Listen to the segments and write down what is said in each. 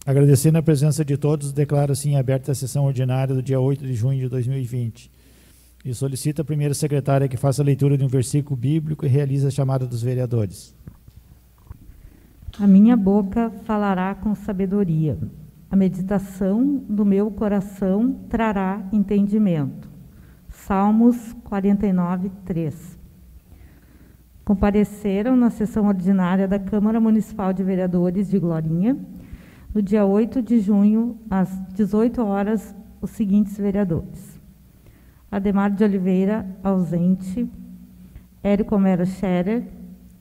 Agradecendo a presença de todos, declaro assim aberta a sessão ordinária do dia 8 de junho de 2020. E solicito a primeira secretária que faça a leitura de um versículo bíblico e realize a chamada dos vereadores. A minha boca falará com sabedoria. A meditação do meu coração trará entendimento. Salmos 49, 3. Compareceram na sessão ordinária da Câmara Municipal de Vereadores de Glorinha, no dia 8 de junho, às 18 horas, os seguintes vereadores: Ademar de Oliveira, ausente; Érico Homero Scherer,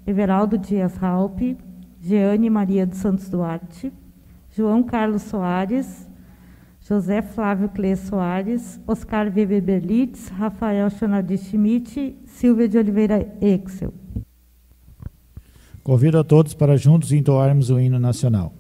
Everaldo Dias Raupe, Jeane Maria dos Santos Duarte, João Carlos Soares, José Flávio Clê Soares, Oscar Weber Berlitz, Rafael Schonadi Schmidt, Silvia de Oliveira Exel. Convido a todos para juntos entoarmos o hino nacional.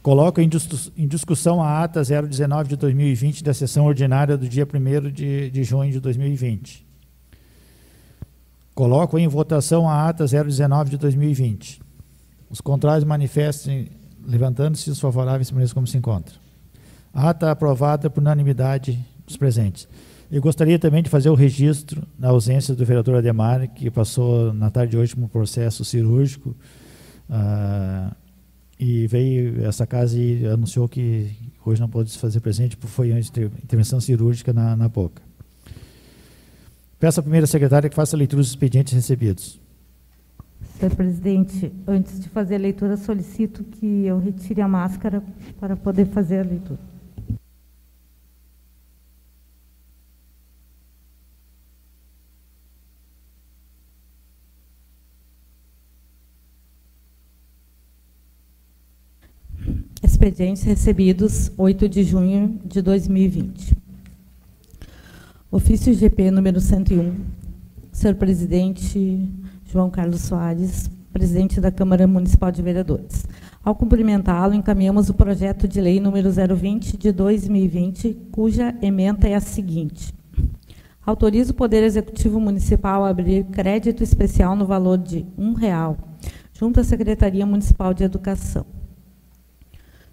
Coloco em discussão a ata 019 de 2020 da sessão ordinária do dia 1º de junho de 2020. Coloco em votação a ata 019 de 2020. Os contrários manifestem levantando-se, os favoráveis permaneçam como se encontram. A ata aprovada por unanimidade dos presentes. Eu gostaria também de fazer o registro na ausência do vereador Ademar, que passou na tarde de hoje por um processo cirúrgico, e veio essa casa e anunciou que hoje não pôde se fazer presente, porque foi intervenção cirúrgica na boca. Peço à primeira secretária que faça a leitura dos expedientes recebidos. Senhor presidente, antes de fazer a leitura, solicito que eu retire a máscara para poder fazer a leitura. Expedientes recebidos 8 de junho de 2020. Ofício GP número 101. Senhor presidente João Carlos Soares, presidente da Câmara Municipal de Vereadores. Ao cumprimentá-lo, encaminhamos o projeto de lei número 020 de 2020, cuja ementa é a seguinte: autoriza o Poder Executivo Municipal a abrir crédito especial no valor de R$1 junto à Secretaria Municipal de Educação.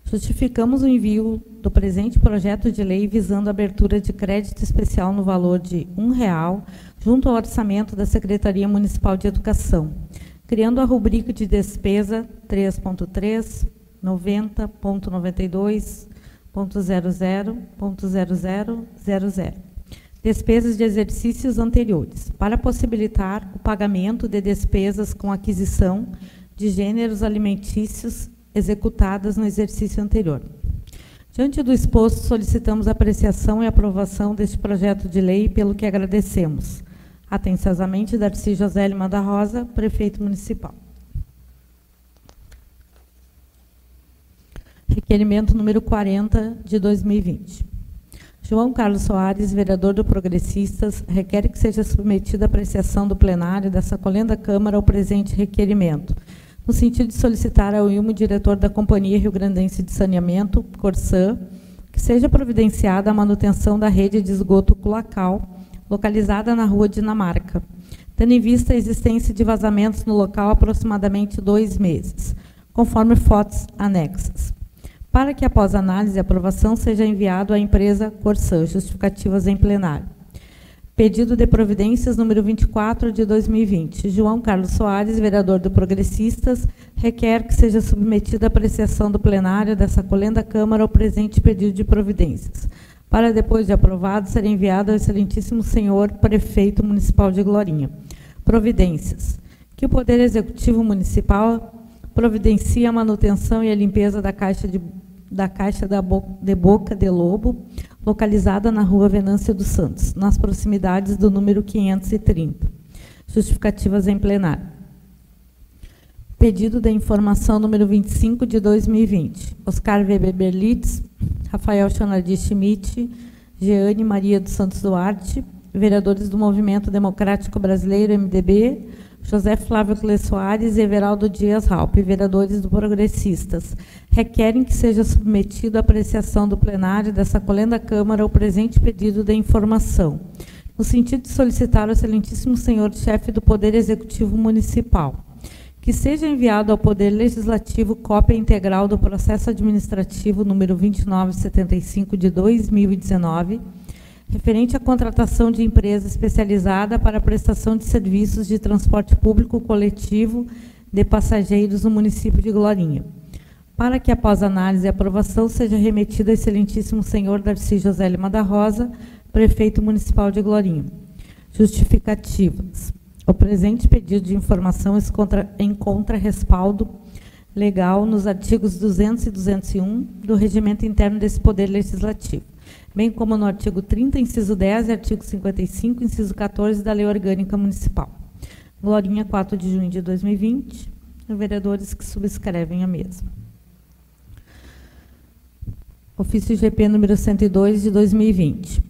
Justificamos o envio do presente projeto de lei visando a abertura de crédito especial no valor de R$1 junto ao orçamento da Secretaria Municipal de Educação, criando a rubrica de despesa 3.3, 90.92.00.0000, despesas de exercícios anteriores, para possibilitar o pagamento de despesas com aquisição de gêneros alimentícios executadas no exercício anterior. Diante do exposto, solicitamos a apreciação e aprovação deste projeto de lei, pelo que agradecemos. Atenciosamente, Darcy José Lima da Rosa, prefeito municipal. Requerimento número 40 de 2020. João Carlos Soares, vereador do Progressistas, requer que seja submetida à apreciação do plenário da sacolenda Câmara ao presente requerimento, no sentido de solicitar ao Ilmo, diretor da Companhia Rio Grandense de Saneamento, Corsã, que seja providenciada a manutenção da rede de esgoto Culacal, localizada na Rua Dinamarca, tendo em vista a existência de vazamentos no local há aproximadamente 2 meses, conforme fotos anexas. Para que, após análise e aprovação, seja enviado à empresa Corsã, justificativas em plenário. Pedido de providências número 24 de 2020. João Carlos Soares, vereador do Progressistas, requer que seja submetida à apreciação do plenário da sacolenda Câmara ao presente pedido de providências, para, depois de aprovado, ser enviado ao excelentíssimo senhor prefeito municipal de Glorinha. Providências. Que o Poder Executivo Municipal providencie a manutenção e a limpeza da caixa de Boca de Lobo, localizada na Rua Venâncio dos Santos, nas proximidades do número 530. Justificativas em plenário. Pedido de informação número 25 de 2020. Oscar Weber Berlitz, Rafael Chonardi Schmidt, Jeane Maria dos Santos Duarte, vereadores do Movimento Democrático Brasileiro, MDB, José Flávio Clê Soares e Everaldo Dias Raup, vereadores do Progressistas, requerem que seja submetido à apreciação do plenário da sacolenda Câmara o presente pedido de informação, no sentido de solicitar ao excelentíssimo senhor chefe do Poder Executivo Municipal que seja enviado ao Poder Legislativo cópia integral do processo administrativo número 2975 de 2019, referente à contratação de empresa especializada para a prestação de serviços de transporte público coletivo de passageiros no município de Glorinha, para que, após análise e aprovação, seja remetida ao excelentíssimo senhor Darcy José Lima da Rosa, prefeito municipal de Glorinha. Justificativas. O presente pedido de informação encontra respaldo legal nos artigos 200 e 201 do Regimento Interno desse Poder Legislativo, bem como no artigo 30, inciso 10 e artigo 55, inciso 14 da Lei Orgânica Municipal. Glorinha, 4 de junho de 2020, vereadores que subscrevem a mesma. Ofício GP número 102 de 2020.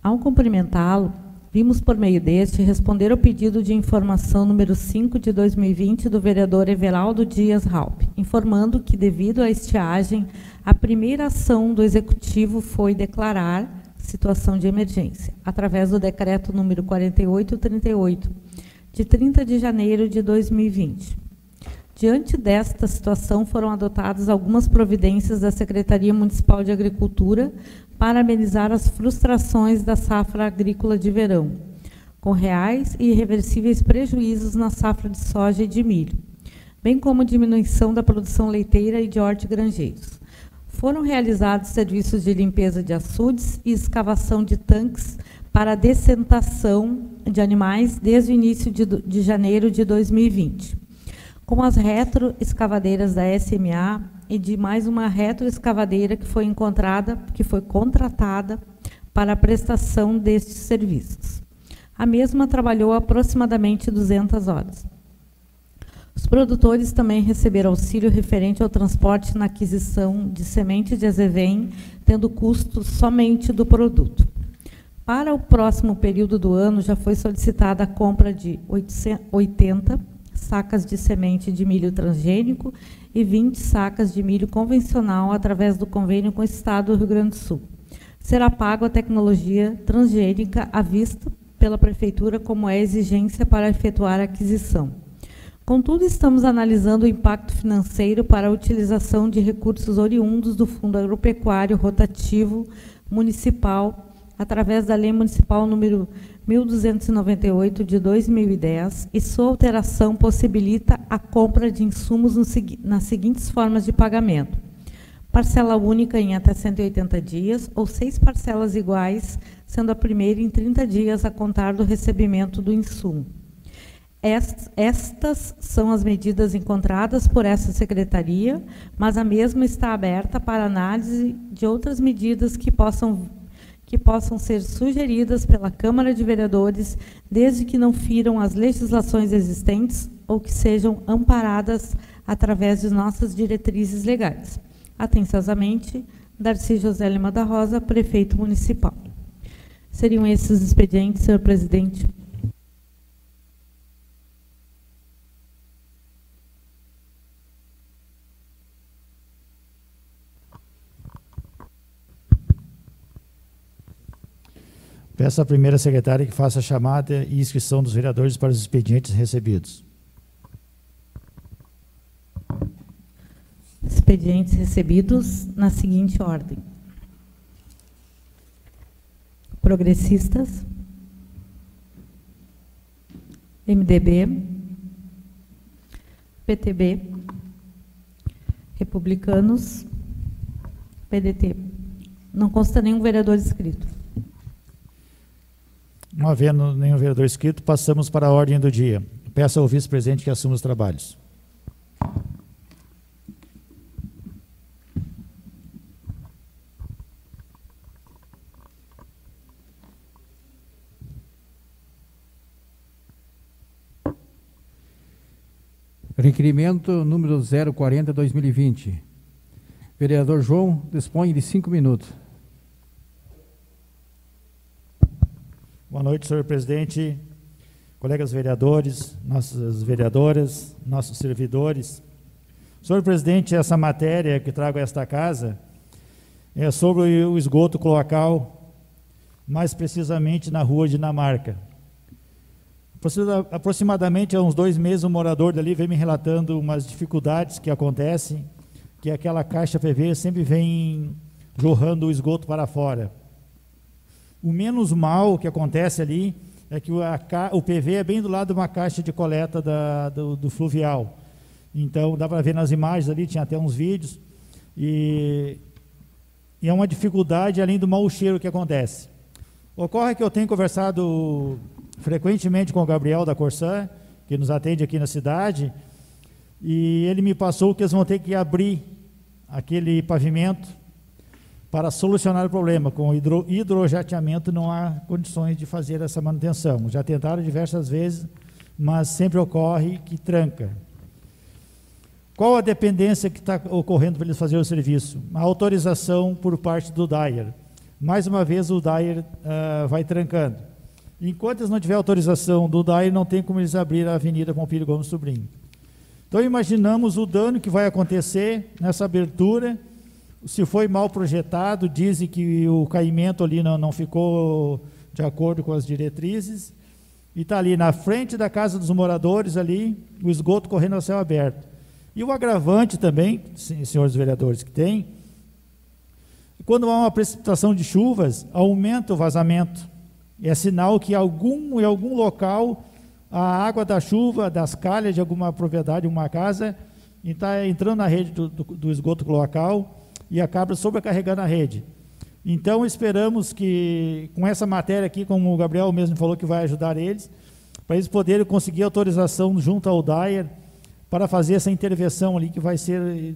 Ao cumprimentá-lo, vimos por meio deste responder ao pedido de informação número 5 de 2020 do vereador Everaldo Dias Raup, informando que, devido à estiagem, a primeira ação do Executivo foi declarar situação de emergência, através do decreto número 4838, de 30 de janeiro de 2020. Diante desta situação, foram adotadas algumas providências da Secretaria Municipal de Agricultura para amenizar as frustrações da safra agrícola de verão, com reais e irreversíveis prejuízos na safra de soja e de milho, bem como diminuição da produção leiteira e de hortigranjeiros. Foram realizados serviços de limpeza de açudes e escavação de tanques para a dessentação de animais desde o início de janeiro de 2020. Com as retroescavadeiras da SMA e de mais uma retroescavadeira que foi contratada para a prestação destes serviços. A mesma trabalhou aproximadamente 200 horas. Os produtores também receberam auxílio referente ao transporte na aquisição de semente de azevém, tendo custo somente do produto. Para o próximo período do ano, já foi solicitada a compra de 80 sacas de semente de milho transgênico e 20 sacas de milho convencional através do convênio com o Estado do Rio Grande do Sul. Será pago a tecnologia transgênica à vista pela Prefeitura, como é exigência para efetuar a aquisição. Contudo, estamos analisando o impacto financeiro para a utilização de recursos oriundos do Fundo Agropecuário Rotativo Municipal, através da Lei Municipal número 1298 de 2010, e sua alteração possibilita a compra de insumos nas seguintes formas de pagamento: parcela única em até 180 dias, ou 6 parcelas iguais, sendo a primeira em 30 dias a contar do recebimento do insumo. Estas são as medidas encontradas por essa secretaria, mas a mesma está aberta para análise de outras medidas que possam ser sugeridas pela Câmara de Vereadores, desde que não firam as legislações existentes ou que sejam amparadas através de nossas diretrizes legais. Atenciosamente, Darcy José Lima da Rosa, Prefeito Municipal. Seriam esses os expedientes, senhor presidente. Peço à primeira secretária que faça a chamada e inscrição dos vereadores para os expedientes recebidos. Expedientes recebidos na seguinte ordem: progressistas, MDB, PTB, republicanos, PDT. Não consta nenhum vereador inscrito. Não havendo nenhum vereador inscrito, passamos para a ordem do dia. Peço ao vice-presidente que assuma os trabalhos. Requerimento número 040/2020. Vereador João dispõe de 5 minutos. Boa noite, senhor presidente, colegas vereadores, nossas vereadoras, nossos servidores. Senhor presidente, essa matéria que trago a esta casa é sobre o esgoto cloacal, mais precisamente na rua Dinamarca. Aproximadamente há uns 2 meses, um morador dali vem me relatando umas dificuldades que acontecem, que aquela caixa PV sempre vem jorrando o esgoto para fora. O menos mal que acontece ali é que o PV é bem do lado de uma caixa de coleta do fluvial. Então, dá para ver nas imagens ali, tinha até uns vídeos, e é uma dificuldade além do mau cheiro que acontece. Ocorre que eu tenho conversado frequentemente com o Gabriel da Corsan, que nos atende aqui na cidade, e ele me passou que eles vão ter que abrir aquele pavimento para solucionar o problema. Com hidrojateamento não há condições de fazer essa manutenção. Já tentaram diversas vezes, mas sempre ocorre que tranca. Qual a dependência que está ocorrendo para eles fazerem o serviço? A autorização por parte do DAER. Mais uma vez o DAER vai trancando. Enquanto eles não tiverem autorização do DAER, não tem como eles abrir a Avenida Pompílio Gomes Sobrinho. Então imaginamos o dano que vai acontecer nessa abertura. Se foi mal projetado, dizem que o caimento ali não ficou de acordo com as diretrizes, e está ali na frente da casa dos moradores, ali, o esgoto correndo a céu aberto. E o agravante também, senhores vereadores, que tem, quando há uma precipitação de chuvas, aumenta o vazamento. É sinal que em algum local a água da chuva, das calhas de alguma propriedade, uma casa, está entrando na rede do esgoto cloacal e acaba sobrecarregando a rede. Então, esperamos que, com essa matéria aqui, como o Gabriel mesmo falou que vai ajudar eles, para eles poderem conseguir autorização junto ao DAER para fazer essa intervenção ali, que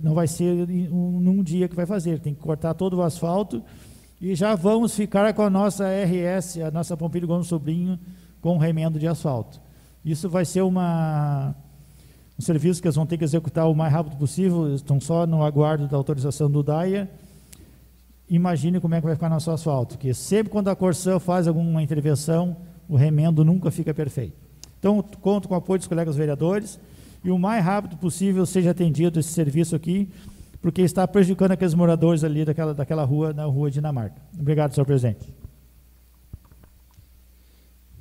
não vai ser num dia que vai fazer, tem que cortar todo o asfalto e já vamos ficar com a nossa RS, a nossa Pompílio Gomes Sobrinho, com remendo de asfalto. Isso vai ser um serviço que eles vão ter que executar o mais rápido possível, estão só no aguardo da autorização do DAER. Imagine como é que vai ficar nosso asfalto, porque sempre quando a Corsã faz alguma intervenção, o remendo nunca fica perfeito. Então, conto com o apoio dos colegas vereadores e o mais rápido possível seja atendido esse serviço aqui, porque está prejudicando aqueles moradores ali daquela rua, na Rua Dinamarca. Obrigado, senhor presidente.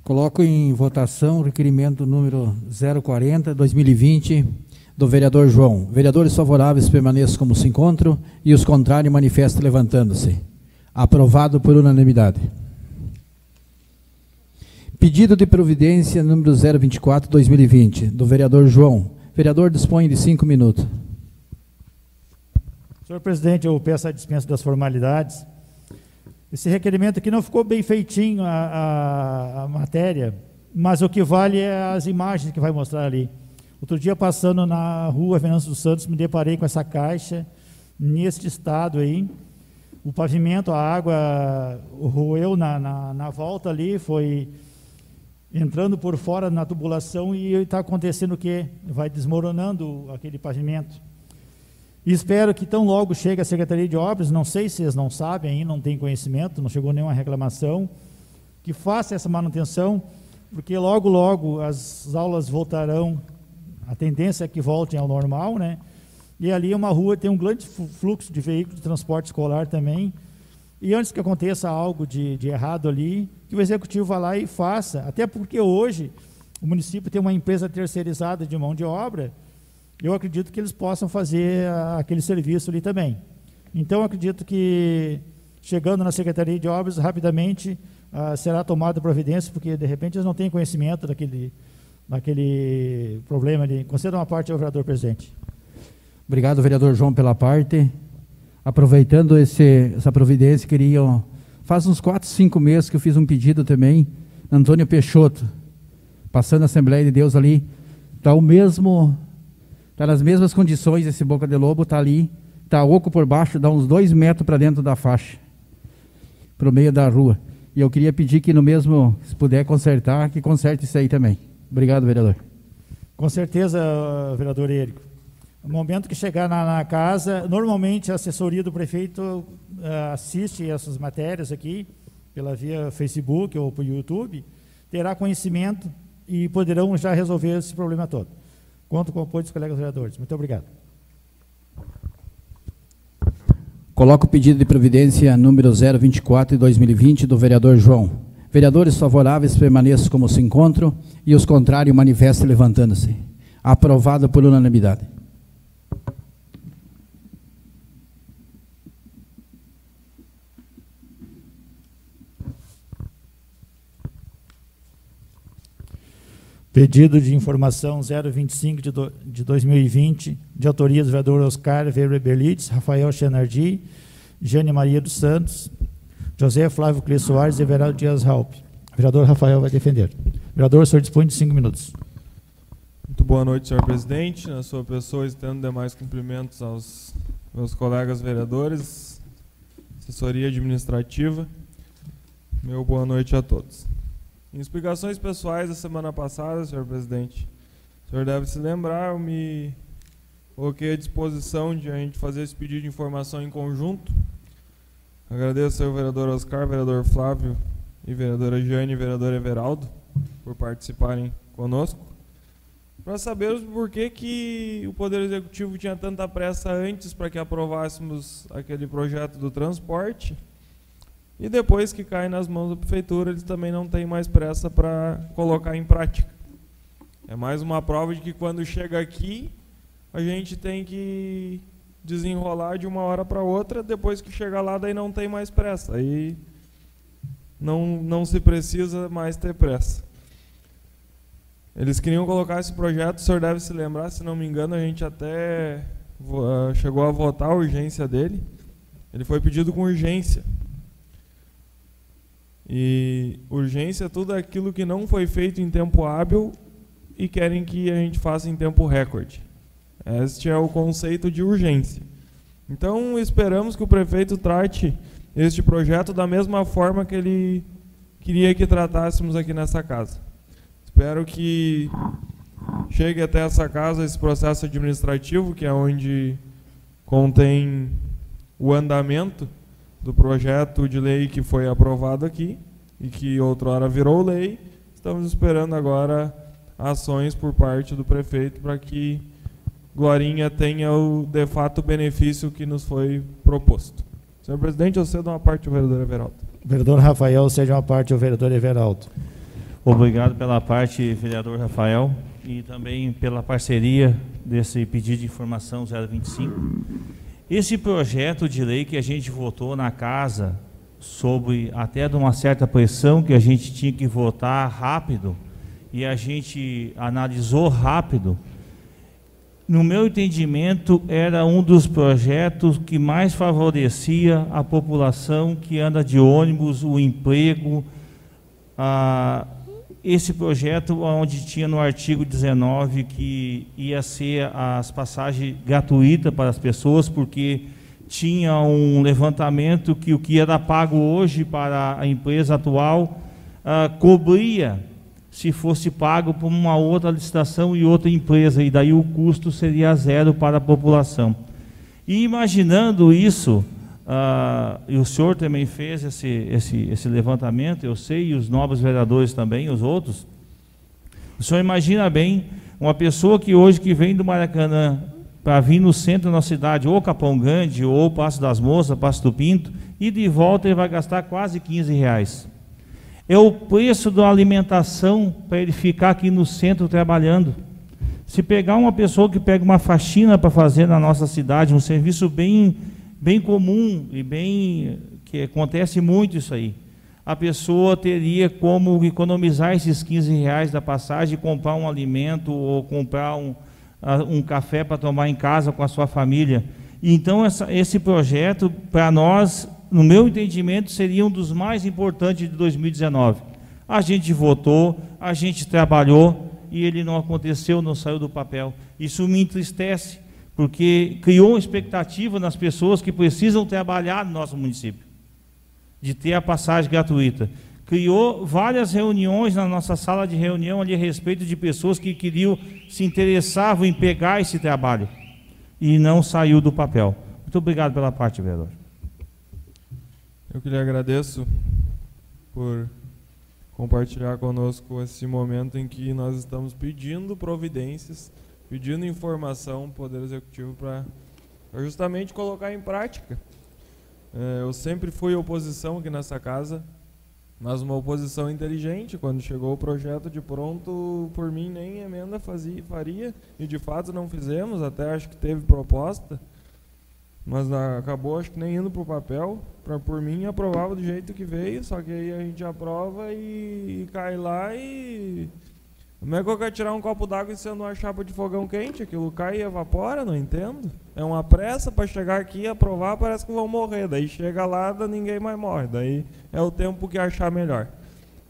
Coloco em votação o requerimento número 040/2020 do vereador João. Vereadores favoráveis permaneçam como se encontram e os contrários manifestem levantando-se. Aprovado por unanimidade. Pedido de providência número 024/2020 do vereador João. Vereador dispõe de 5 minutos. Senhor presidente, eu peço a dispensa das formalidades. Esse requerimento aqui não ficou bem feitinho a matéria, mas o que vale é as imagens que vai mostrar ali. Outro dia, passando na rua Venâncio dos Santos, me deparei com essa caixa, neste estado aí. O pavimento, a água roeu na volta ali, foi entrando por fora na tubulação e está acontecendo o quê? Vai desmoronando aquele pavimento. E espero que tão logo chegue a Secretaria de Obras, não sei se eles não sabem ainda, não têm conhecimento, não chegou nenhuma reclamação, que faça essa manutenção, porque logo, logo as aulas voltarão, a tendência é que voltem ao normal, né? E ali é uma rua, tem um grande fluxo de veículos de transporte escolar também, e antes que aconteça algo de errado ali, que o Executivo vá lá e faça, até porque hoje o município tem uma empresa terceirizada de mão de obra, eu acredito que eles possam fazer aquele serviço ali também. Então, eu acredito que, chegando na Secretaria de Obras, rapidamente será tomada providência, porque, de repente, eles não têm conhecimento daquele problema ali. Conceda uma parte ao vereador presidente. Obrigado, vereador João, pela parte. Aproveitando essa providência, faz uns 4, 5 meses que eu fiz um pedido também, Antônio Peixoto, passando a Assembleia de Deus ali, está nas mesmas condições, esse Boca de Lobo está ali, está oco por baixo, dá uns 2 metros para dentro da faixa, para o meio da rua. E eu queria pedir que no mesmo, se puder consertar, que conserte isso aí também. Obrigado, vereador. Com certeza, vereador Érico. No momento que chegar na casa, normalmente a assessoria do prefeito assiste essas matérias aqui, pela via Facebook ou por YouTube, terá conhecimento e poderão já resolver esse problema todo. Conto com o apoio dos colegas vereadores. Muito obrigado. Coloco o pedido de providência número 024/2020 do vereador João. Vereadores favoráveis permaneçam como se encontram e os contrários manifestem levantando-se. Aprovado por unanimidade. Pedido de informação 025 de 2020, de autoria do vereador Oscar Weber Berlitz, Rafael Chenardi, Jane Maria dos Santos, José Flávio Clê Soares e Everaldo Dias Raup. O vereador Rafael vai defender. Vereador, o senhor dispõe de 5 minutos. Muito boa noite, senhor presidente. Na sua pessoa, estendo demais cumprimentos aos meus colegas vereadores, assessoria administrativa. Meu boa noite a todos. Em explicações pessoais da semana passada, senhor presidente, o senhor deve se lembrar, eu me coloquei à disposição de a gente fazer esse pedido de informação em conjunto. Agradeço ao vereador Oscar, vereador Flávio e vereadora Jane e vereador Everaldo por participarem conosco, para sabermos por que o Poder Executivo tinha tanta pressa antes para que aprovássemos aquele projeto do transporte. E depois que cai nas mãos da prefeitura, eles também não têm mais pressa para colocar em prática. É mais uma prova de que quando chega aqui, a gente tem que desenrolar de uma hora para outra, depois que chegar lá daí não tem mais pressa, aí não se precisa mais ter pressa. Eles queriam colocar esse projeto, o senhor deve se lembrar, se não me engano, a gente até chegou a votar a urgência dele. Ele foi pedido com urgência. E urgência é tudo aquilo que não foi feito em tempo hábil e querem que a gente faça em tempo recorde. Este é o conceito de urgência. Então, esperamos que o prefeito trate este projeto da mesma forma que ele queria que tratássemos aqui nessa casa. Espero que chegue até essa casa esse processo administrativo, que é onde contém o andamento do projeto de lei que foi aprovado aqui e que outrora virou lei. Estamos esperando agora ações por parte do prefeito para que Glorinha tenha o de fato benefício que nos foi proposto. Senhor presidente, eu cedo uma parte ao vereador Everaldo. Vereador Rafael, cede uma parte ao vereador Everaldo. Obrigado pela parte, vereador Rafael, e também pela parceria desse pedido de informação 025. Esse projeto de lei que a gente votou na casa, sobre até de uma certa pressão que a gente tinha que votar rápido, e a gente analisou rápido, no meu entendimento, era um dos projetos que mais favorecia a população que anda de ônibus, o emprego. Esse projeto, onde tinha no artigo 19 que ia ser as passagens gratuitas para as pessoas, porque tinha um levantamento que o que era pago hoje para a empresa atual cobria se fosse pago por uma outra licitação e outra empresa, e daí o custo seria zero para a população. E imaginando isso, e o senhor também fez esse levantamento, eu sei, e os novos vereadores também, os outros, o senhor imagina bem, uma pessoa que hoje que vem do Maracanã para vir no centro da nossa cidade, ou Capão Grande, ou Passo das Moças, Passo do Pinto, e de volta ele vai gastar quase R$15. É o preço da alimentação para ele ficar aqui no centro trabalhando. Se pegar uma pessoa que pega uma faxina para fazer na nossa cidade, um serviço bem comum e que acontece muito isso aí, a pessoa teria como economizar esses R$15 da passagem e comprar um alimento ou comprar um café para tomar em casa com a sua família. Então esse projeto, para nós, no meu entendimento, seria um dos mais importantes de 2019. A gente votou, a gente trabalhou e ele não aconteceu, não saiu do papel. Isso me entristece, porque criou uma expectativa nas pessoas que precisam trabalhar no nosso município, de ter a passagem gratuita. Criou várias reuniões na nossa sala de reunião ali a respeito de pessoas que se interessavam em pegar esse trabalho e não saiu do papel. Muito obrigado pela parte, vereador. Eu que lhe agradeço por compartilhar conosco esse momento em que nós estamos pedindo providências, pedindo informação ao Poder Executivo para justamente colocar em prática. Eu sempre fui oposição aqui nessa casa, mas uma oposição inteligente. Quando chegou o projeto de pronto, por mim nem emenda faria, e de fato não fizemos, até acho que teve proposta, mas acabou acho que nem indo para o papel. Por mim aprovava do jeito que veio, só que aí a gente aprova e cai lá e... Como é que eu quero tirar um copo d'água e sendo uma chapa de fogão quente? Aquilo cai e evapora, não entendo. É uma pressa para chegar aqui e aprovar, parece que vão morrer. Daí chega lá, ninguém mais morre. Daí é o tempo que achar melhor.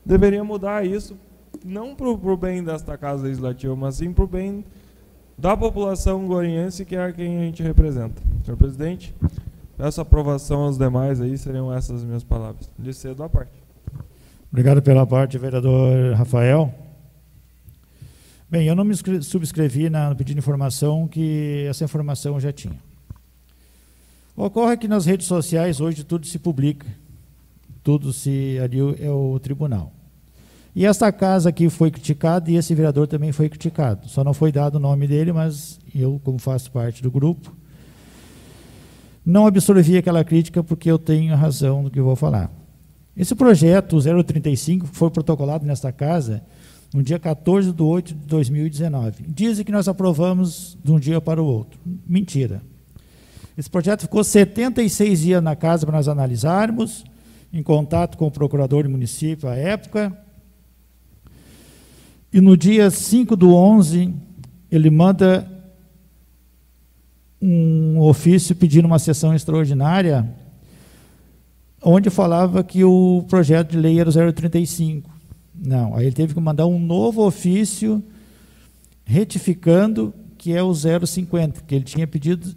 Deveria mudar isso, não para o bem desta casa legislativa, mas sim para o bem da população gloriense, que é quem a gente representa. Senhor presidente, peço aprovação aos demais aí, seriam essas as minhas palavras. Lhe cedo a parte. Obrigado pela parte, vereador Rafael. Bem, eu não me subscrevi no pedido de informação, que essa informação eu já tinha. Ocorre que nas redes sociais hoje tudo se publica, ali é o tribunal. E esta casa aqui foi criticada e esse vereador também foi criticado. Só não foi dado o nome dele, mas eu, como faço parte do grupo, não absorvi aquela crítica porque eu tenho a razão do que eu vou falar. Esse projeto 035 foi protocolado nesta casa no dia 14/8/2019. Dizem que nós aprovamos de um dia para o outro. Mentira. Esse projeto ficou 76 dias na casa para nós analisarmos, em contato com o procurador do município à época. E no dia 5/11, ele manda um ofício pedindo uma sessão extraordinária, onde falava que o projeto de lei era o 035. Não, aí ele teve que mandar um novo ofício retificando que é o 050, que ele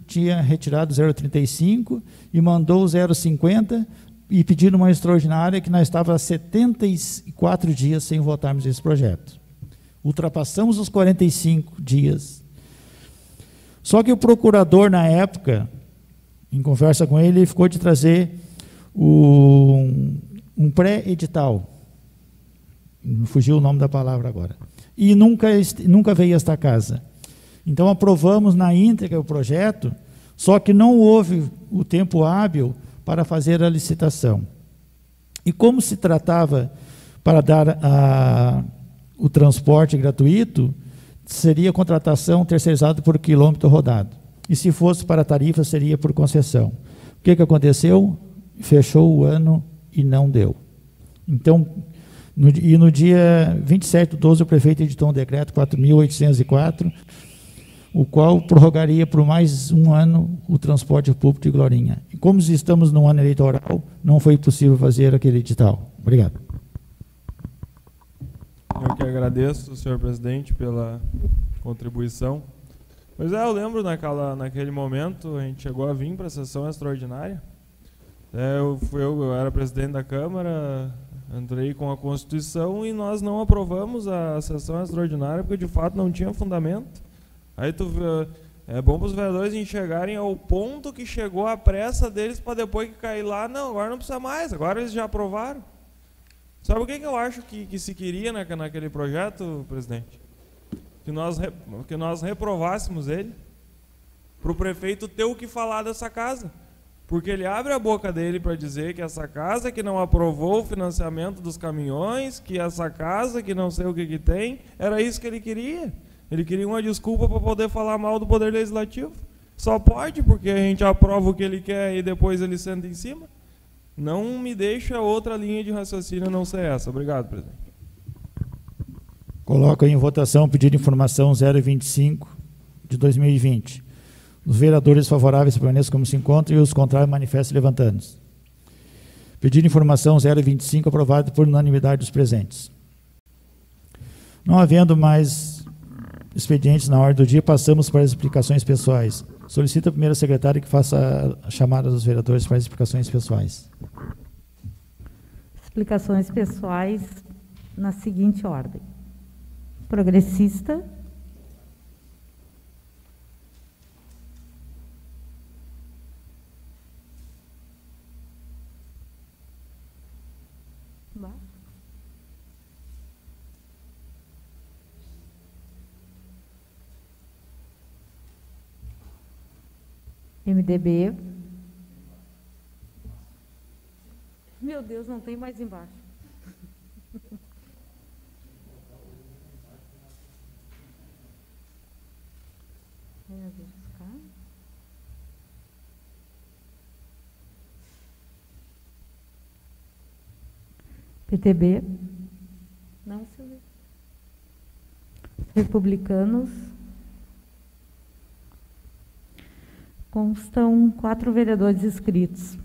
tinha retirado o 035 e mandou o 050 e pedindo uma extraordinária que nós estávamos há 74 dias sem votarmos esse projeto. Ultrapassamos os 45 dias. Só que o procurador, na época, em conversa com ele, ficou de trazer um pré-edital. Fugiu o nome da palavra agora. E nunca veio a esta casa. Então, aprovamos na íntegra o projeto, só que não houve o tempo hábil para fazer a licitação. E como se tratava para dar o transporte gratuito, seria contratação terceirizada por quilômetro rodado. E se fosse para tarifa, seria por concessão. O que aconteceu? Fechou o ano e não deu. Então, no dia 27/12, o prefeito editou um decreto 4.804, o qual prorrogaria por mais um ano o transporte público de Glorinha. E como estamos no ano eleitoral, não foi possível fazer aquele edital. Obrigado. Eu que agradeço, senhor presidente, pela contribuição. Pois é, eu lembro naquele momento, a gente chegou a vir para a sessão extraordinária. Eu era presidente da Câmara, entrei com a Constituição e nós não aprovamos a sessão extraordinária porque de fato não tinha fundamento. Aí é bom para os vereadores enxergarem ao ponto que chegou a pressa deles para depois que cair lá, não, agora não precisa mais, agora eles já aprovaram. Sabe o que eu acho que se queria naquele projeto, presidente? Que nós reprovássemos ele, para o prefeito ter o que falar dessa casa. Porque ele abre a boca dele para dizer que essa casa que não aprovou o financiamento dos caminhões, que essa casa que não sei o que tem, era isso que ele queria. Ele queria uma desculpa para poder falar mal do Poder Legislativo. Só pode, porque a gente aprova o que ele quer e depois ele senta em cima. Não me deixa outra linha de raciocínio não ser essa. Obrigado, presidente. Coloco em votação o pedido de informação 025/2020. Os vereadores favoráveis permaneçam como se encontram e os contrários manifestem levantando-se. Pedido de informação 025 aprovado por unanimidade dos presentes. Não havendo mais expedientes na ordem do dia, passamos para as explicações pessoais. Solicito a primeira secretária que faça a chamada dos vereadores para as explicações pessoais. Explicações pessoais na seguinte ordem. Progressista. MDB. Meu Deus, não tem mais embaixo. Meu Deus, cara. PTB. Não, Silvia. Republicanos. Constam 4 vereadores inscritos.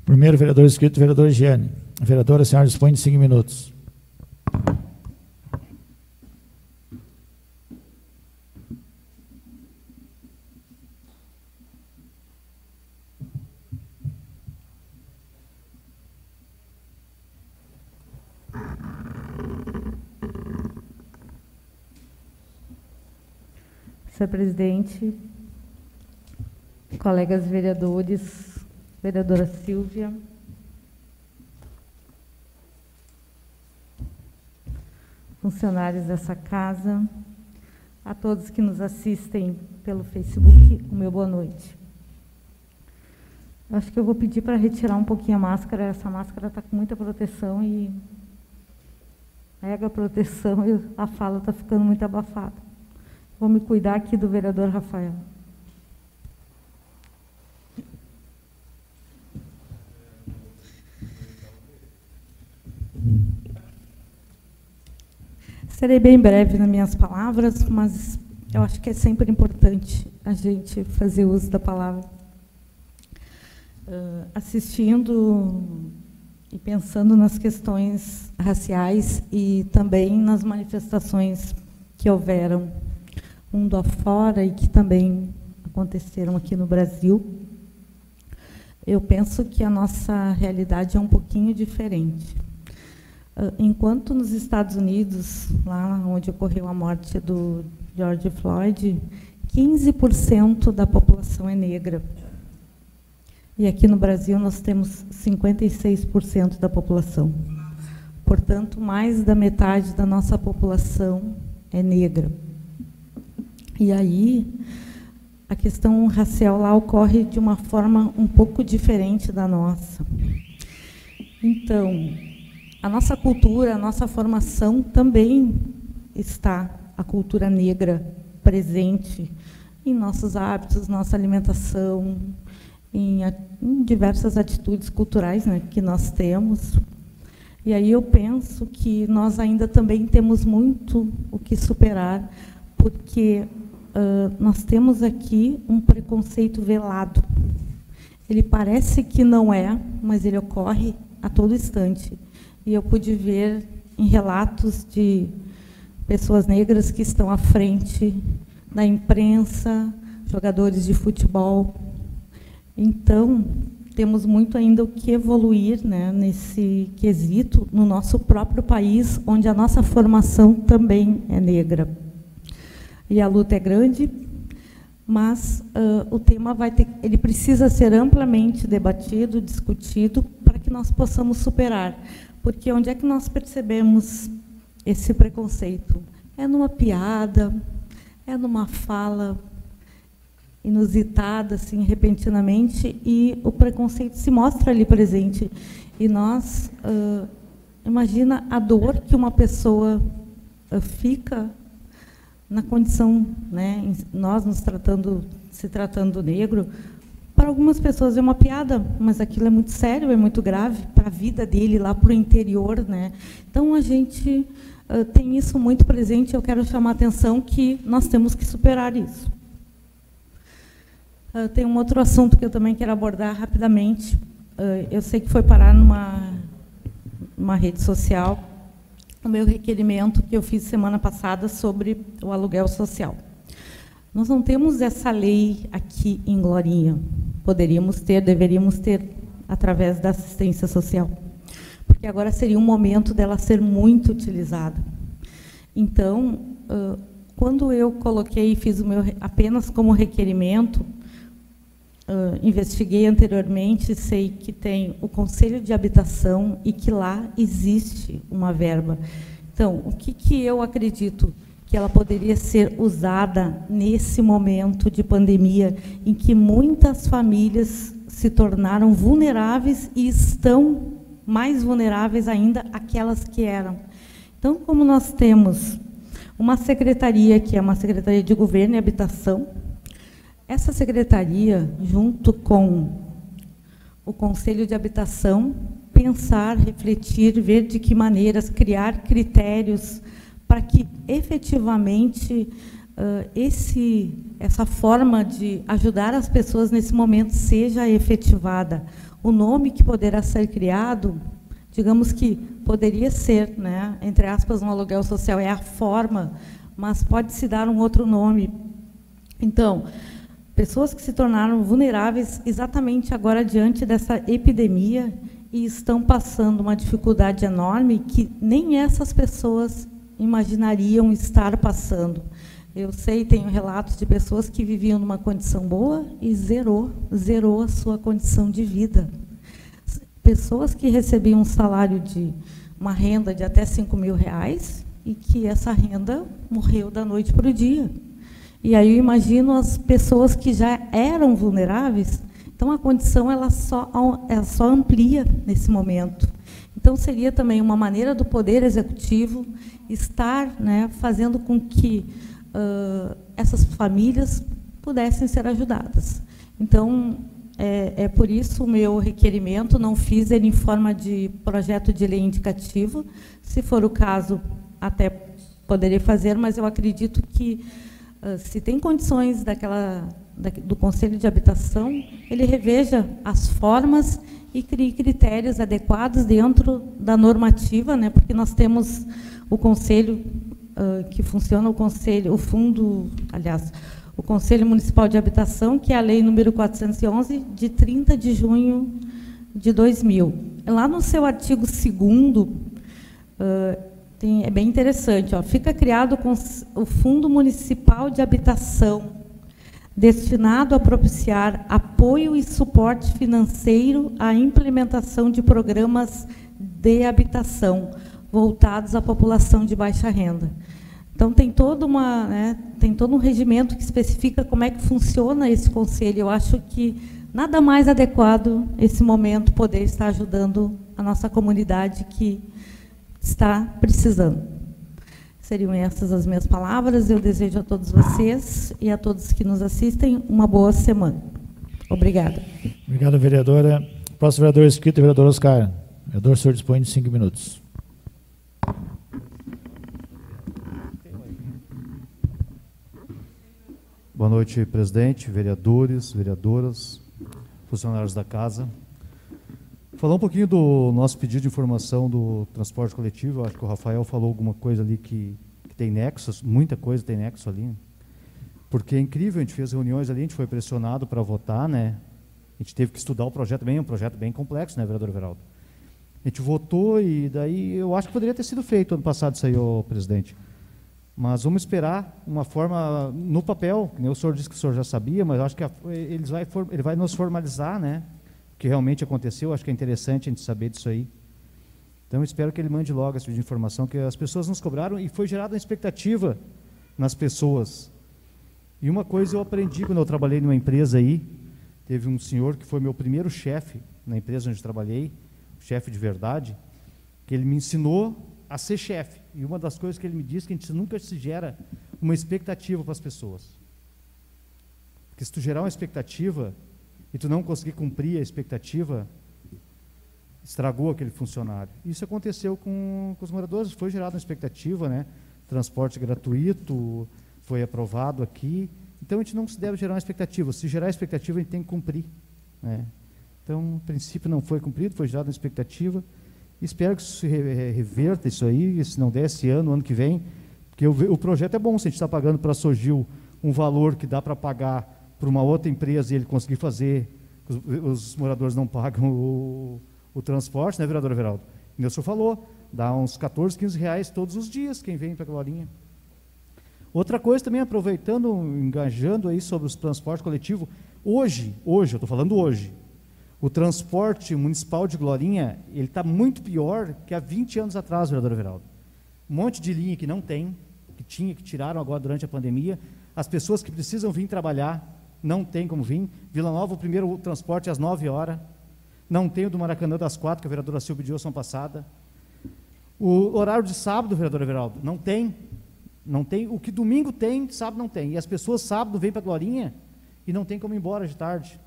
Primeiro vereador inscrito, vereador Giane. Vereadora, a senhora dispõe de 5 minutos. Senhor presidente, colegas vereadores, vereadora Silvia, funcionários dessa casa, a todos que nos assistem pelo Facebook, o meu boa noite. Acho que eu vou pedir para retirar um pouquinho a máscara. Essa máscara está com muita proteção e mega proteção e a fala está ficando muito abafada. Vou me cuidar aqui do vereador Rafael. Serei bem breve nas minhas palavras, mas eu acho que é sempre importante a gente fazer uso da palavra. Assistindo e pensando nas questões raciais e também nas manifestações que houveram mundo afora e que também aconteceram aqui no Brasil, eu penso que a nossa realidade é um pouquinho diferente. Enquanto nos Estados Unidos, lá onde ocorreu a morte do George Floyd, 15% da população é negra. E aqui no Brasil nós temos 56% da população. Portanto, mais da metade da nossa população é negra. E aí, a questão racial lá ocorre de uma forma um pouco diferente da nossa. Então, a nossa cultura, a nossa formação também está a cultura negra presente em nossos hábitos, nossa alimentação, em diversas atitudes culturais, né, que nós temos. E aí eu penso que nós ainda também temos muito o que superar, porque nós temos aqui um preconceito velado. Ele parece que não é, mas ele ocorre a todo instante. E eu pude ver em relatos de pessoas negras que estão à frente da imprensa, jogadores de futebol. Então, temos muito ainda o que evoluir, né, nesse quesito, no nosso próprio país, onde a nossa formação também é negra. E a luta é grande, mas o tema ele precisa ser amplamente debatido, discutido, para que nós possamos superar. Porque onde é que nós percebemos esse preconceito? É numa piada, é numa fala inusitada, assim, repentinamente, e o preconceito se mostra ali presente. E nós, imagina a dor que uma pessoa fica na condição, né, nós se tratando negro. Para algumas pessoas é uma piada, mas aquilo é muito sério, é muito grave para a vida dele, lá para o interior, né? Então, a gente tem isso muito presente. Eu quero chamar a atenção que nós temos que superar isso. Tem um outro assunto que eu também quero abordar rapidamente. Eu sei que foi parar numa rede social o meu requerimento que eu fiz semana passada sobre o aluguel social. Nós não temos essa lei aqui em Glorinha. Poderíamos ter, deveríamos ter, através da assistência social. Porque agora seria um momento dela ser muito utilizada. Então, quando eu coloquei e fiz o meu apenas como requerimento, investiguei anteriormente, sei que tem o Conselho de Habitação e que lá existe uma verba. Então, o que eu acredito que ela poderia ser usada nesse momento de pandemia, em que muitas famílias se tornaram vulneráveis e estão mais vulneráveis ainda aquelas que eram. Então, como nós temos uma secretaria, que é uma Secretaria de Governo e Habitação, essa secretaria, junto com o Conselho de Habitação, pensar, refletir, ver de que maneiras, criar critérios para que, efetivamente, essa forma de ajudar as pessoas nesse momento seja efetivada. O nome que poderá ser criado, digamos que poderia ser, né, entre aspas, um aluguel social, é a forma, mas pode-se dar um outro nome. Então, pessoas que se tornaram vulneráveis exatamente agora diante dessa epidemia e estão passando uma dificuldade enorme que nem essas pessoas imaginariam estar passando. Eu sei, tenho relatos de pessoas que viviam numa condição boa e zerou a sua condição de vida. Pessoas que recebiam um salário de uma renda de até R$5.000 e que essa renda morreu da noite para o dia. E aí eu imagino as pessoas que já eram vulneráveis, então a condição ela só amplia nesse momento. Então seria também uma maneira do Poder Executivo estar, né, fazendo com que essas famílias pudessem ser ajudadas. Então, é por isso o meu requerimento, não fiz ele em forma de projeto de lei indicativo, se for o caso, até poderei fazer, mas eu acredito que, se tem condições do Conselho de Habitação, ele reveja as formas e crie critérios adequados dentro da normativa, né, porque nós temos o Conselho que funciona, o Conselho Municipal de Habitação, que é a Lei número 411, de 30 de junho de 2000. Lá no seu artigo 2º, é bem interessante, fica criado o Fundo Municipal de Habitação, destinado a propiciar apoio e suporte financeiro à implementação de programas de habitação voltados à população de baixa renda. Então, tem todo um regimento que especifica como é que funciona esse conselho. Eu acho que nada mais adequado, esse momento, poder estar ajudando a nossa comunidade que está precisando. Seriam essas as minhas palavras. Eu desejo a todos vocês e a todos que nos assistem uma boa semana. Obrigada. Obrigado, vereadora. Próximo vereador inscrito, vereador Oscar. Vereador, o senhor dispõe de 5 minutos. Boa noite, presidente, vereadores, vereadoras, funcionários da casa. Falar um pouquinho do nosso pedido de informação do transporte coletivo. Eu acho que o Rafael falou alguma coisa ali que tem nexo, muita coisa tem nexo ali. Porque é incrível, a gente fez reuniões ali, a gente foi pressionado para votar, né? A gente teve que estudar o projeto bem, é um projeto bem complexo, né, vereador Everaldo? A gente votou e daí eu acho que poderia ter sido feito ano passado isso aí, ô presidente. Mas vamos esperar uma forma no papel, o senhor disse que o senhor já sabia, mas eu acho que ele vai nos formalizar, né? O que realmente aconteceu, acho que é interessante a gente saber disso aí. Então, eu espero que ele mande logo esse tipo de informação, que as pessoas nos cobraram e foi gerada uma expectativa nas pessoas. E uma coisa eu aprendi quando eu trabalhei numa empresa aí, teve um senhor que foi meu primeiro chefe na empresa onde eu trabalhei, chefe de verdade, que ele me ensinou a ser chefe. E uma das coisas que ele me disse é que a gente nunca se gera uma expectativa para as pessoas. Porque se tu gerar uma expectativa e tu não conseguir cumprir a expectativa, estragou aquele funcionário. Isso aconteceu com os moradores, foi gerada uma expectativa, né? Transporte gratuito, foi aprovado aqui. Então, a gente não se deve gerar uma expectativa. Se gerar expectativa, a gente tem que cumprir, né? Então, o princípio não foi cumprido, foi gerada uma expectativa. Espero que isso se reverta isso aí, se não der esse ano que vem, porque o projeto é bom, se a gente está pagando para a Sogil um valor que dá para pagar para uma outra empresa e ele conseguir fazer, os moradores não pagam o transporte, né, vereador Everaldo? E o senhor falou, dá uns 14, 15 reais todos os dias quem vem para a Glorinha. Outra coisa também, aproveitando, engajando aí sobre os transportes coletivos, hoje, eu estou falando hoje, o transporte municipal de Glorinha, ele está muito pior que há 20 anos atrás, vereador Everaldo. Um monte de linha que não tem, que tiraram agora durante a pandemia. As pessoas que precisam vir trabalhar, não tem como vir. Vila Nova, o primeiro transporte às 9 horas. Não tem o do Maracanã das 4, que a vereadora Silvia pediu a ação passada. O horário de sábado, vereador Everaldo, não tem. Não tem. O que domingo tem, sábado não tem. E as pessoas sábado vêm para Glorinha e não tem como ir embora de tarde.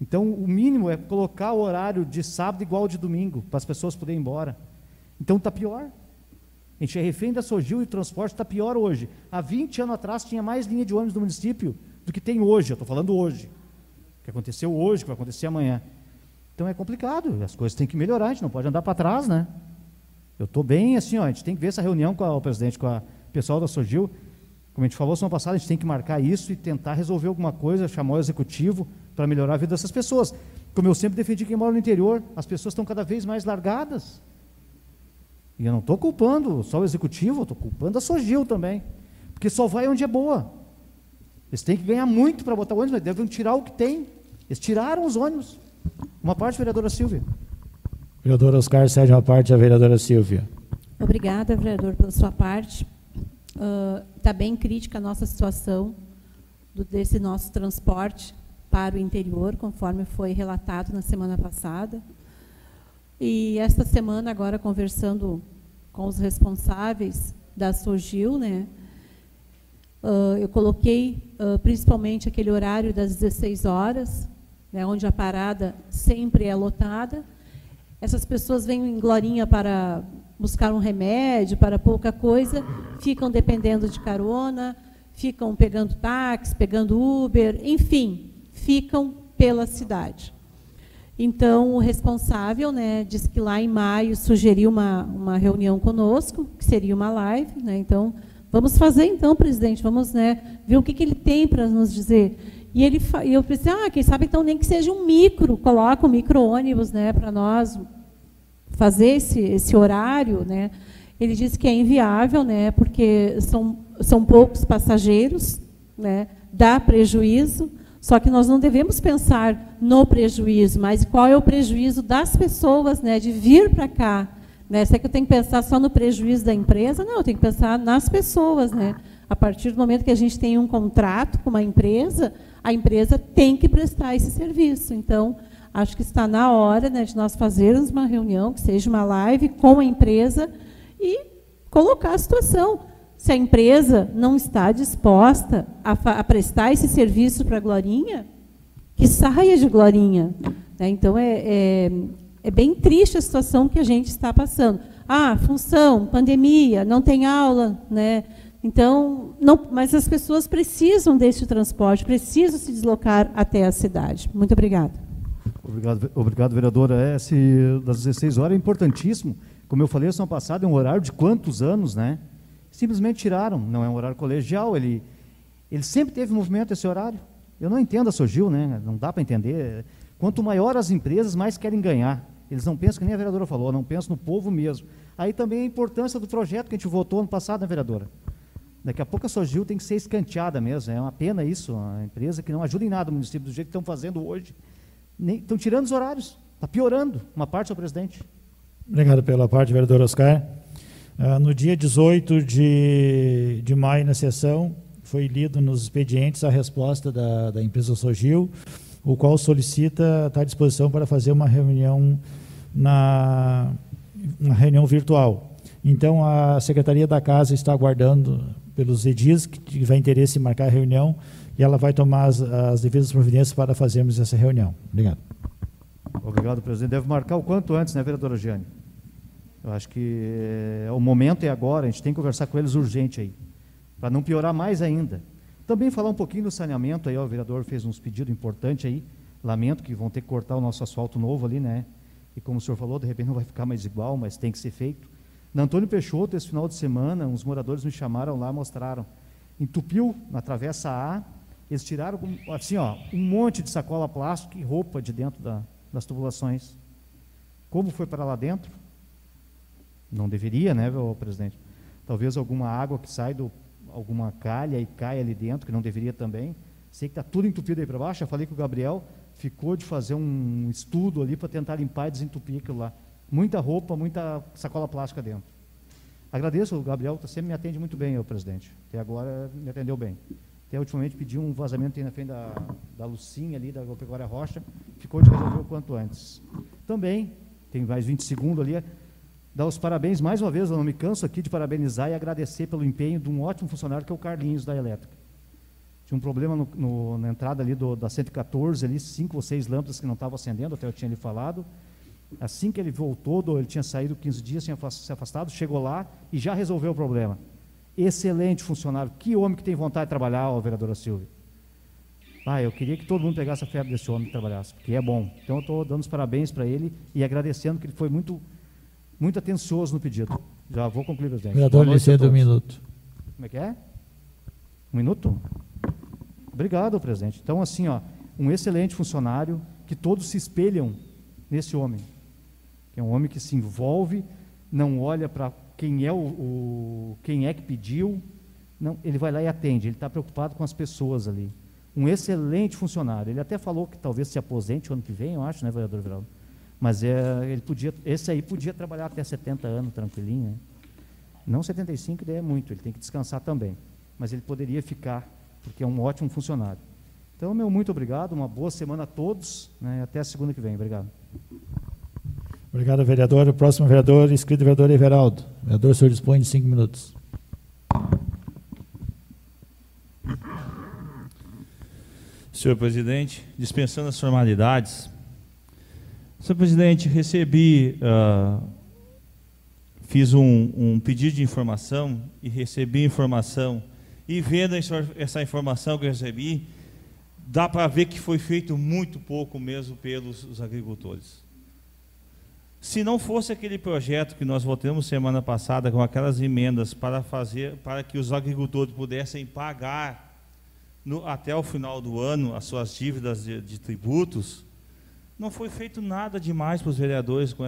Então, o mínimo é colocar o horário de sábado igual ao de domingo, para as pessoas poderem ir embora. Então, está pior. A gente é refém da Sogil e o transporte está pior hoje. Há 20 anos atrás, tinha mais linha de ônibus no município do que tem hoje. Eu estou falando hoje. O que aconteceu hoje, o que vai acontecer amanhã. Então, é complicado. As coisas têm que melhorar. A gente não pode andar para trás, né? Eu estou bem assim, a gente tem que ver essa reunião com o presidente, com o pessoal da Sogil. Como a gente falou semana passada, a gente tem que marcar isso e tentar resolver alguma coisa, chamar o executivo para melhorar a vida dessas pessoas. Como eu sempre defendi quem mora no interior, as pessoas estão cada vez mais largadas. E eu não estou culpando só o executivo, eu estou culpando a Sogil também. Porque só vai onde é boa. Eles têm que ganhar muito para botar ônibus, mas devem tirar o que tem. Eles tiraram os ônibus. Uma parte, vereadora Silvia. Vereador Oscar cede uma parte à vereadora Silvia. obrigada, vereador, pela sua parte. Está bem crítica a nossa situação desse nosso transporte para o interior, conforme foi relatado na semana passada. E esta semana, agora, conversando com os responsáveis da Sogil, né, eu coloquei principalmente aquele horário das 16 horas, né, onde a parada sempre é lotada. Essas pessoas vêm em Glorinha para buscar um remédio, para pouca coisa, ficam dependendo de carona, ficam pegando táxi, pegando Uber, enfim, ficam pela cidade. Então, o responsável, né, disse que lá em maio sugeriu uma reunião conosco, que seria uma live, né, então, vamos fazer então, presidente, vamos, né, ver o que ele tem para nos dizer. E eu pensei, quem sabe então nem que seja um coloca um micro-ônibus, né, para nós fazer esse horário, né. Ele disse que é inviável, né, porque são poucos passageiros, né, dá prejuízo, só que nós não devemos pensar no prejuízo, mas qual é o prejuízo das pessoas, né, de vir para cá. Né? Será que eu tenho que pensar só no prejuízo da empresa? Não, eu tenho que pensar nas pessoas. Né? A partir do momento que a gente tem um contrato com uma empresa, a empresa tem que prestar esse serviço. Então, acho que está na hora, né, de nós fazermos uma reunião, que seja uma live com a empresa e colocar a situação. Se a empresa não está disposta a prestar esse serviço para a Glorinha, que saia de Glorinha. Né? Então, é bem triste a situação que a gente está passando. Função, pandemia, não tem aula, né? Então, mas as pessoas precisam desse transporte, precisam se deslocar até a cidade. Muito obrigada. Obrigado, vereadora. Das 16 horas é importantíssimo. Como eu falei a semana passada, é um horário de quantos anos, né? Simplesmente tiraram, não é um horário colegial, ele sempre teve movimento esse horário. Eu não entendo a Sogil, né? Não dá para entender. Quanto maior as empresas, mais querem ganhar. Eles não pensam, que nem a vereadora falou, não pensam no povo mesmo. Aí também a importância do projeto que a gente votou ano passado, né, vereadora? Daqui a pouco a Sogil tem que ser escanteada mesmo, é uma pena isso, uma empresa que não ajuda em nada o município, do jeito que estão fazendo hoje. Estão tirando os horários, está piorando. Uma parte, senhor presidente. Obrigado pela parte, vereador Oscar. No dia 18 de maio, na sessão, foi lido nos expedientes a resposta da empresa Sogil, o qual solicita, está à disposição para fazer uma reunião, uma reunião virtual. Então, a Secretaria da Casa está aguardando pelos edis que tiver interesse em marcar a reunião e ela vai tomar as devidas providências para fazermos essa reunião. Obrigado. Obrigado, presidente. Deve marcar o quanto antes, né, vereadora Giane? Eu acho que o momento é agora, a gente tem que conversar com eles urgente aí, para não piorar mais ainda. Também falar um pouquinho do saneamento, aí o vereador fez uns pedidos importantes aí, lamento que vão ter que cortar o nosso asfalto novo ali, né? E como o senhor falou, de repente não vai ficar mais igual, mas tem que ser feito. Na Antônio Peixoto, esse final de semana, uns moradores me chamaram lá, mostraram, entupiu na travessa A, eles tiraram assim, um monte de sacola plástica e roupa de dentro das tubulações. Como foi para lá dentro? Não deveria, né, presidente? Talvez alguma água que sai alguma calha e cai ali dentro, que não deveria também. Sei que está tudo entupido aí para baixo. Eu falei que o Gabriel ficou de fazer um estudo ali para tentar limpar e desentupir aquilo lá. Muita roupa, muita sacola plástica dentro. Agradeço, o Gabriel sempre me atende muito bem, presidente. Até agora me atendeu bem. Até ultimamente pedi um vazamento aí na frente da Lucinha ali, da Agropecuária Rocha, ficou de resolver o quanto antes. Também, tem mais 20 segundos ali, dar os parabéns mais uma vez, eu não me canso aqui de parabenizar e agradecer pelo empenho de um ótimo funcionário que é o Carlinhos da Elétrica. Tinha um problema na entrada ali da 114, ali, 5 ou 6 lâmpadas que não estavam acendendo, até eu tinha lhe falado. Assim que ele voltou, ele tinha saído 15 dias, tinha se afastado, chegou lá e já resolveu o problema. Excelente funcionário, que homem que tem vontade de trabalhar, vereadora Silvia. Eu queria que todo mundo pegasse a febre desse homem que trabalhasse, porque é bom. Então eu estou dando os parabéns para ele e agradecendo que ele foi muito atencioso no pedido. Já vou concluir, presidente. Vereador Licedo, um minuto. Como é que é? Um minuto? Obrigado, presidente. Então, assim, um excelente funcionário, que todos se espelham nesse homem. Que é um homem que se envolve, não olha para quem é que pediu, não, ele vai lá e atende, ele está preocupado com as pessoas ali. Um excelente funcionário. Ele até falou que talvez se aposente o ano que vem, eu acho, né, vereador Veraldo? Mas esse aí podia trabalhar até 70 anos, tranquilinho, né? Não 75, daí é muito, ele tem que descansar também. Mas ele poderia ficar, porque é um ótimo funcionário. Então, meu muito obrigado, uma boa semana a todos, né, até a segunda que vem. Obrigado. Obrigado, vereador. O próximo vereador, inscrito, vereador Everaldo. Vereador, o senhor dispõe de 5 minutos. Senhor presidente, dispensando as formalidades. Senhor presidente, fiz um pedido de informação e recebi informação. E vendo essa informação que eu recebi, dá para ver que foi feito muito pouco mesmo pelos agricultores. Se não fosse aquele projeto que nós votamos semana passada com aquelas emendas para que os agricultores pudessem pagar até o final do ano as suas dívidas de tributos, não foi feito nada demais para os vereadores para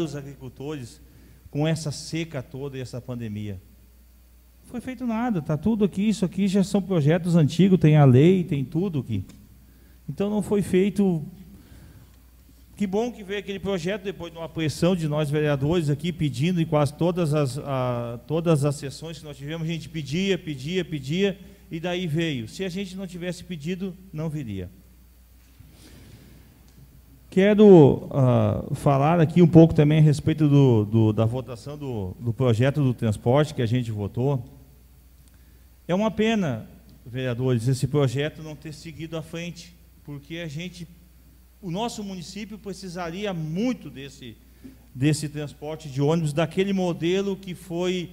os agricultores com essa seca toda e essa pandemia. Não foi feito nada, está tudo aqui, isso aqui já são projetos antigos, tem a lei, tem tudo aqui. Então não foi feito. Que bom que veio aquele projeto depois de uma pressão de nós vereadores aqui pedindo, em quase todas as sessões que nós tivemos, a gente pedia, e daí veio. Se a gente não tivesse pedido, não viria. Quero falar aqui um pouco também a respeito da votação do projeto do transporte que a gente votou. É uma pena, vereadores, esse projeto não ter seguido à frente, porque o nosso município precisaria muito desse transporte de ônibus, daquele modelo que foi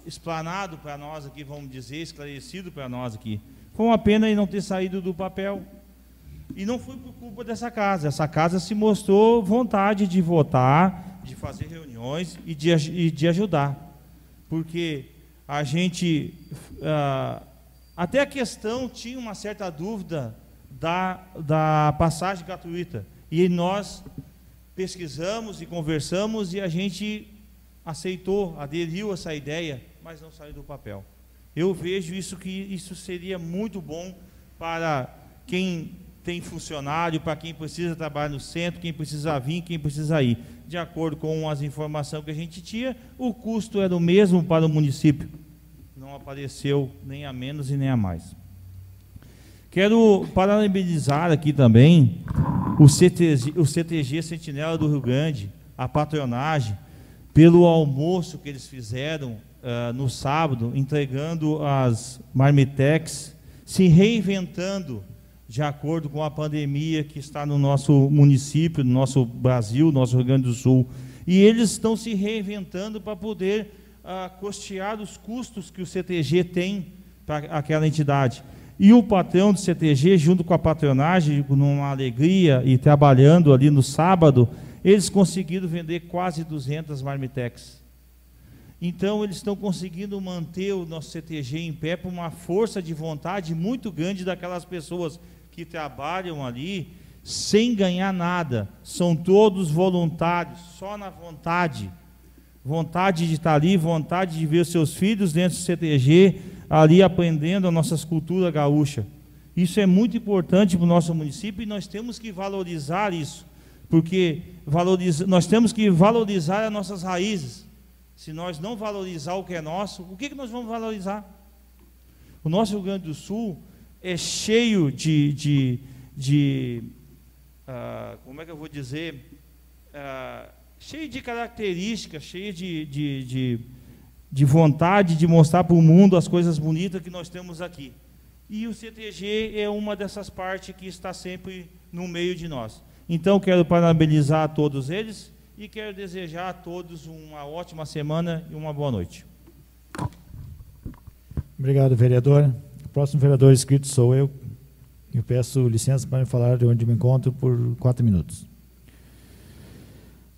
explanado para nós aqui, vamos dizer, esclarecido para nós aqui. Foi uma pena não ter saído do papel. E não foi por culpa dessa casa. Essa casa se mostrou vontade de votar, de fazer reuniões e de ajudar. Porque a gente, até a questão tinha uma certa dúvida da passagem gratuita. E nós pesquisamos e conversamos e a gente aceitou, aderiu a essa ideia, mas não saiu do papel. Eu vejo que isso seria muito bom para quem tem funcionário, para quem precisa trabalhar no centro, quem precisa vir, quem precisa ir. De acordo com as informações que a gente tinha, o custo era o mesmo para o município. Não apareceu nem a menos e nem a mais. Quero parabenizar aqui também o CTG Sentinela do Rio Grande, a patronagem, pelo almoço que eles fizeram no sábado, entregando as marmitex, se reinventando de acordo com a pandemia que está no nosso município, no nosso Brasil, no nosso Rio Grande do Sul. E eles estão se reinventando para poder custear os custos que o CTG tem para aquela entidade. E o patrão do CTG, junto com a patronagem, numa alegria e trabalhando ali no sábado, eles conseguiram vender quase 200 marmitex. Então, eles estão conseguindo manter o nosso CTG em pé por uma força de vontade muito grande daquelas pessoas que trabalham ali sem ganhar nada. São todos voluntários, só na vontade. Vontade de estar ali, vontade de ver os seus filhos dentro do CTG, ali aprendendo a nossa cultura gaúcha. Isso é muito importante para o nosso município e nós temos que valorizar isso, porque nós temos que valorizar as nossas raízes. Se nós não valorizar o que é nosso, o que nós vamos valorizar? O nosso Rio Grande do Sul é cheio como é que eu vou dizer? Cheio de características, cheio de vontade de mostrar para o mundo as coisas bonitas que nós temos aqui. E o CTG é uma dessas partes que está sempre no meio de nós. Então, quero parabenizar a todos eles e quero desejar a todos uma ótima semana e uma boa noite. Obrigado, vereador. O próximo vereador inscrito sou eu. Eu peço licença para falar de onde me encontro por 4 minutos.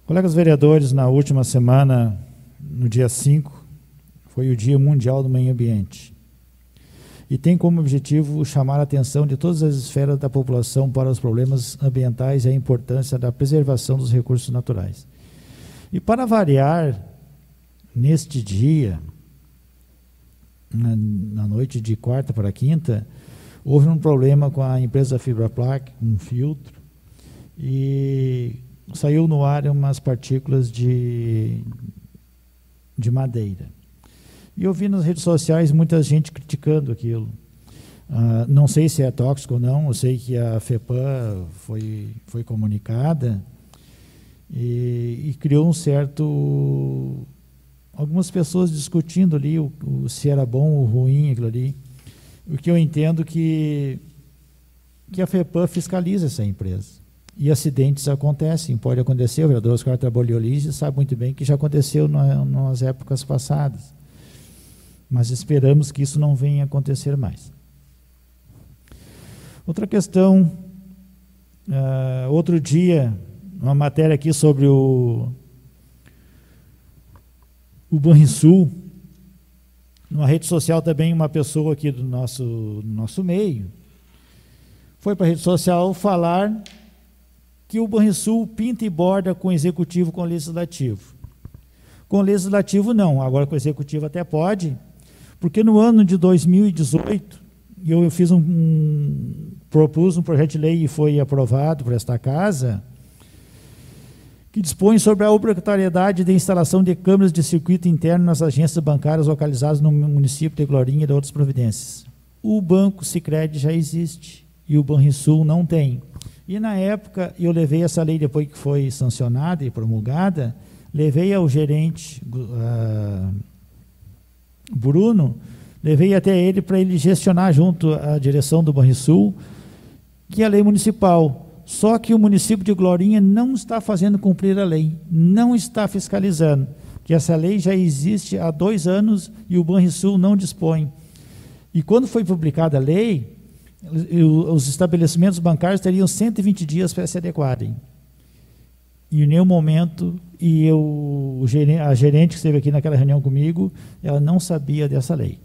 Colegas vereadores, na última semana, no dia 5, foi o Dia Mundial do Meio Ambiente. E tem como objetivo chamar a atenção de todas as esferas da população para os problemas ambientais e a importância da preservação dos recursos naturais. E para variar, neste dia, na noite de quarta para quinta, houve um problema com a empresa Fibraplac, um filtro, e saiu no ar umas partículas de madeira. E eu vi nas redes sociais muita gente criticando aquilo. Não sei se é tóxico ou não, eu sei que a FEPAM foi comunicada e criou um certo... Algumas pessoas discutindo ali se era bom ou ruim aquilo ali. O que eu entendo que a FEPAM fiscaliza essa empresa. E acidentes acontecem, pode acontecer, o vereador Oscar trabalhou ali e sabe muito bem que já aconteceu nas épocas passadas. Mas esperamos que isso não venha a acontecer mais. Outra questão, outro dia, uma matéria aqui sobre o Banrisul, numa rede social também, uma pessoa aqui do nosso meio, foi para a rede social falar que o Banrisul pinta e borda com o executivo, com o legislativo. Com o legislativo não, agora com o executivo até pode, porque no ano de 2018, eu propus um projeto de lei e foi aprovado por esta casa, que dispõe sobre a obrigatoriedade de instalação de câmeras de circuito interno nas agências bancárias localizadas no município de Glorinha e de outras providências. O Banco Sicredi já existe e o Banrisul não tem. E na época, eu levei essa lei, depois que foi sancionada e promulgada, levei ao gerente Bruno, levei até ele para ele gestionar junto à direção do Banrisul, que é a lei municipal. Só que o município de Glorinha não está fazendo cumprir a lei, não está fiscalizando, que essa lei já existe há 2 anos e o Banrisul não dispõe. E quando foi publicada a lei, os estabelecimentos bancários teriam 120 dias para se adequarem. E em nenhum momento, a gerente que esteve aqui naquela reunião comigo, ela não sabia dessa lei.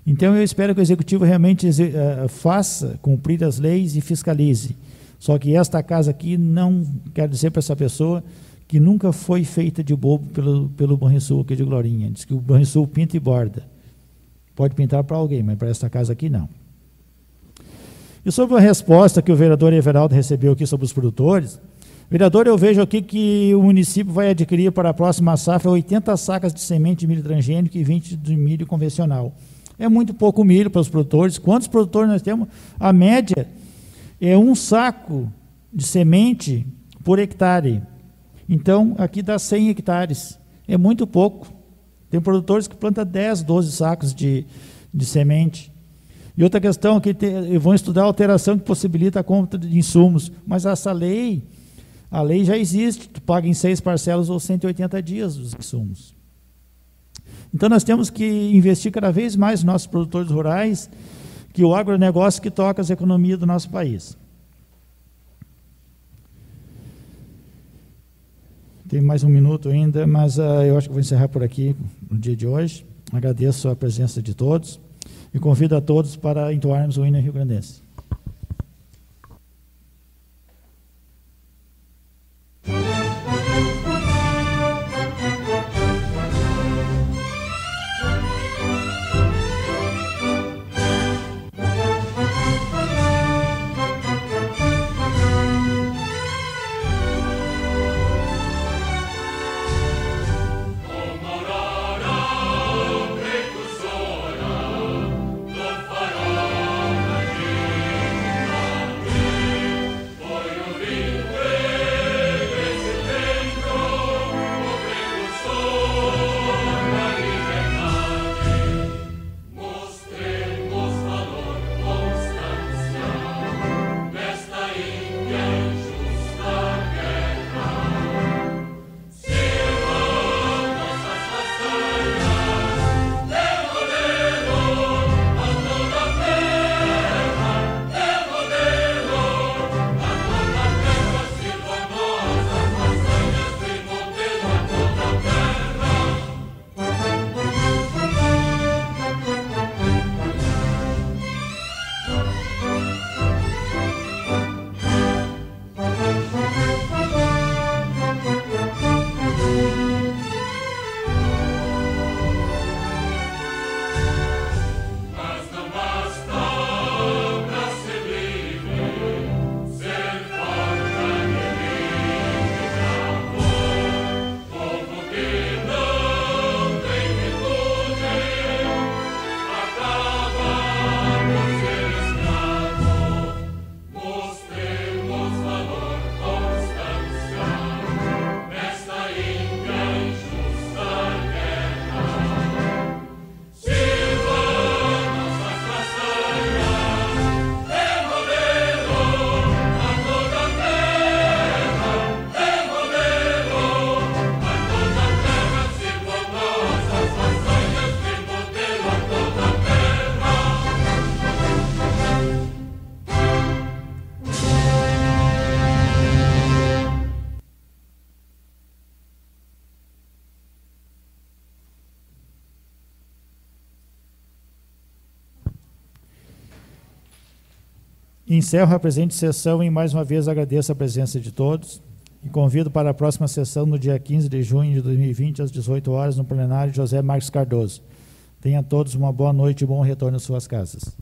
Então eu espero que o Executivo realmente faça cumprir as leis e fiscalize. Só que esta casa aqui não quero dizer para essa pessoa que nunca foi feita de bobo pelo Banrisul aqui de Glorinha. Diz que o Banrisul pinta e borda. Pode pintar para alguém, mas para esta casa aqui não. E sobre a resposta que o vereador Everaldo recebeu aqui sobre os produtores, vereador, eu vejo aqui que o município vai adquirir para a próxima safra 80 sacas de semente de milho transgênico e 20 de milho convencional. É muito pouco milho para os produtores. Quantos produtores nós temos? A média é 1 saco de semente por hectare. Então, aqui dá 100 hectares. É muito pouco. Tem produtores que plantam 10, 12 sacos de semente. E outra questão, que vão estudar a alteração que possibilita a compra de insumos. Mas essa lei, a lei já existe. Tu paga em 6 parcelas ou 180 dias os insumos. Então, nós temos que investir cada vez mais nos nossos produtores rurais, que o agronegócio que toca as economias do nosso país. Tem mais 1 minuto ainda, mas eu acho que vou encerrar por aqui no dia de hoje. Agradeço a presença de todos e convido a todos para entoarmos o hino rio-grandense. Precursora do farol da Encerro a presente sessão e mais uma vez agradeço a presença de todos e convido para a próxima sessão no dia 15 de junho de 2020, às 18 horas, no plenário José Marques Cardoso. Tenham todos uma boa noite e bom retorno às suas casas.